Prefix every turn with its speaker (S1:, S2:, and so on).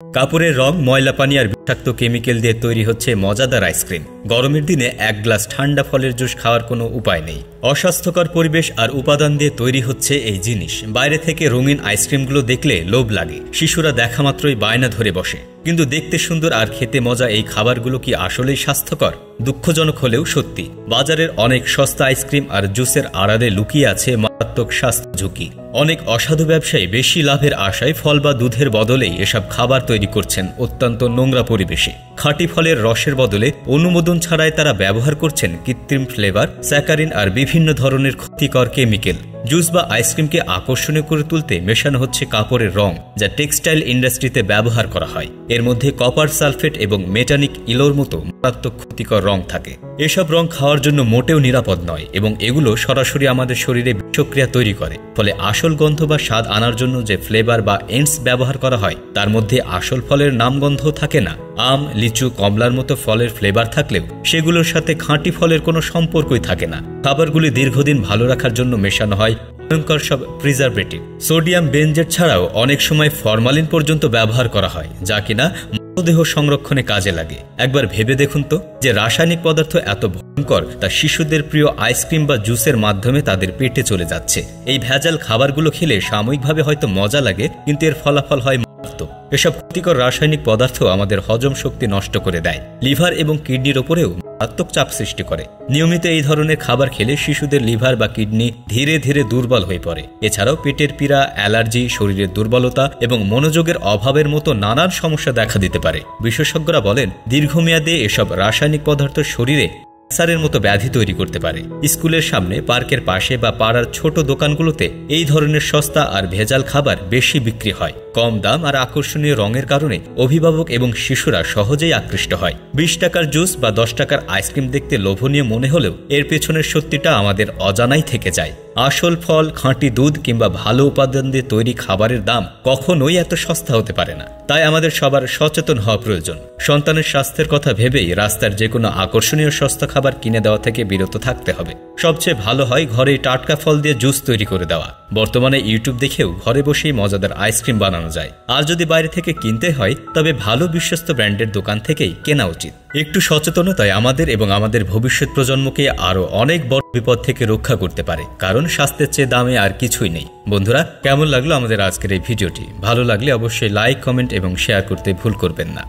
S1: কাপড়ের রং, ময়লা পানি আর বিষাক্ত কেমিক্যাল দিয়ে তৈরি হচ্ছে মজাদার আইসক্রিম। গরমের দিনে এক গ্লাস ঠান্ডা ফলের জুস খাওয়ার কোনো উপায় নেই। অস্বাস্থ্যকর পরিবেশ আর উপাদান দিয়ে তৈরি হচ্ছে এই জিনিস। বাইরে থেকে রঙিন আইসক্রিমগুলো দেখলে লোভ লাগে, শিশুরা দেখা মাত্রই বায়না ধরে বসে। কিন্তু দেখতে সুন্দর আর খেতে মজা এই খাবারগুলো কি আসলেই স্বাস্থ্যকর? দুঃখজনক হলেও সত্যি, বাজারের অনেক সস্তা আইসক্রিম আর জুসের আড়ালে লুকিয়ে আছে মারাত্মক স্বাস্থ্য ঝুঁকি। অনেক অসাধু ব্যবসায়ী বেশি লাভের আশায় ফল বা দুধের বদলেই এসব খাবার তৈরি করছেন অত্যন্ত নোংরা পরিবেশে। খাঁটি ফলের রসের বদলে অনুমোদন ছাড়াই তারা ব্যবহার করছেন কৃত্রিম ফ্লেভার, স্যাকারিন আর বিভিন্ন ধরনের ক্ষতিকর কেমিক্যাল। জুস বা আইসক্রিমকে আকর্ষণীয় করে তুলতে মেশানো হচ্ছে কাপড়ের রং, যা টেক্সটাইল ইন্ডাস্ট্রিতে ব্যবহার করা হয়। এর মধ্যে কপার সালফেট এবং মেটানিক ইলোর মতো মারাত্মক ক্ষতিকর রং থাকে। এসব রং খাওয়ার জন্য মোটেও নিরাপদ নয় এবং এগুলো সরাসরি আমাদের শরীরে বিষক্রিয়া তৈরি করে। ফলে আসল গন্ধ বা স্বাদ আনার জন্য যে ফ্লেভার বা এন্ডস ব্যবহার করা হয় তার মধ্যে আসল ফলের নামগন্ধ থাকে না। আম, লিচু, কমলার মতো ফলের ফ্লেভার থাকলেও সেগুলোর সাথে খাঁটি ফলের কোনো সম্পর্কই থাকে না। খাবারগুলি দীর্ঘদিন ভালো রাখার জন্য মেশানো হয় ভয়ঙ্কর সব প্রিজারভেটিভ। সোডিয়াম বেনজেট ছাড়াও অনেক সময় ফরমালিন পর্যন্ত ব্যবহার করা হয়, যা কিনা মৃতদেহ সংরক্ষণে কাজে লাগে। একবার ভেবে দেখুন তো, যে রাসায়নিক পদার্থ এত ভয়ঙ্কর তা শিশুদের প্রিয় আইসক্রিম বা জুসের মাধ্যমে তাদের পেটে চলে যাচ্ছে। এই ভেজাল খাবারগুলো খেলে সাময়িকভাবে হয়তো মজা লাগে, কিন্তু এর ফলাফল হয় মারাত্মক। এসব ক্ষতিকর রাসায়নিক পদার্থ আমাদের হজম শক্তি নষ্ট করে দেয়, লিভার এবং কিডনির ওপরেও মারাত্মক চাপ সৃষ্টি করে। নিয়মিত এই ধরনের খাবার খেলে শিশুদের লিভার বা কিডনি ধীরে ধীরে দুর্বল হয়ে পড়ে। এছাড়াও পেটের পীড়া, অ্যালার্জি, শরীরের দুর্বলতা এবং মনোযোগের অভাবের মতো নানান সমস্যা দেখা দিতে পারে। বিশেষজ্ঞরা বলেন, দীর্ঘমেয়াদে এসব রাসায়নিক পদার্থ শরীরে ক্যান্সারের মতো ব্যাধি তৈরি করতে পারে। স্কুলের সামনে, পার্কের পাশে বা পাড়ার ছোট দোকানগুলোতে এই ধরনের সস্তা আর ভেজাল খাবার বেশি বিক্রি হয়। কম দাম আর আকর্ষণীয় রঙের কারণে অভিভাবক এবং শিশুরা সহজেই আকৃষ্ট হয়। 20 টাকার জুস বা 10 টাকার আইসক্রিম দেখতে লোভনীয় মনে হলেও এর পেছনের সত্যিটা আমাদের অজানাই থেকে যায়। আসল ফল, খাঁটি দুধ কিংবা ভালো উপাদান দিয়ে তৈরি খাবারের দাম কখনোই এত সস্তা হতে পারে না। তাই আমাদের সবার সচেতন হওয়া প্রয়োজন। সন্তানের স্বাস্থ্যের কথা ভেবেই রাস্তার যে কোনো আকর্ষণীয় সস্তা খাবার কিনে দেওয়া থেকে বিরত থাকতে হবে। সবচেয়ে ভালো হয় ঘরেই টাটকা ফল দিয়ে জুস তৈরি করে দেওয়া। বর্তমানে ইউটিউব দেখেও ঘরে বসেই মজাদার আইসক্রিম বানানো যায়। আর যদি বাইরে থেকে কিনতে হয় তবে ভালো বিশ্বস্ত ব্র্যান্ডের দোকান থেকেই কেনা উচিত। একটু সচেতনতায় আমাদের এবং আমাদের ভবিষ্যৎ প্রজন্মকে আরো অনেক বড় বিপদ থেকে রক্ষা করতে পারে, কারণ স্বাস্থ্যের চেয়ে দামে আর কিছুই নেই। বন্ধুরা, কেমন লাগলো আমাদের আজকের এই ভিডিওটি? ভালো লাগলে অবশ্যই লাইক, কমেন্ট এবং শেয়ার করতে ভুল করবেন না।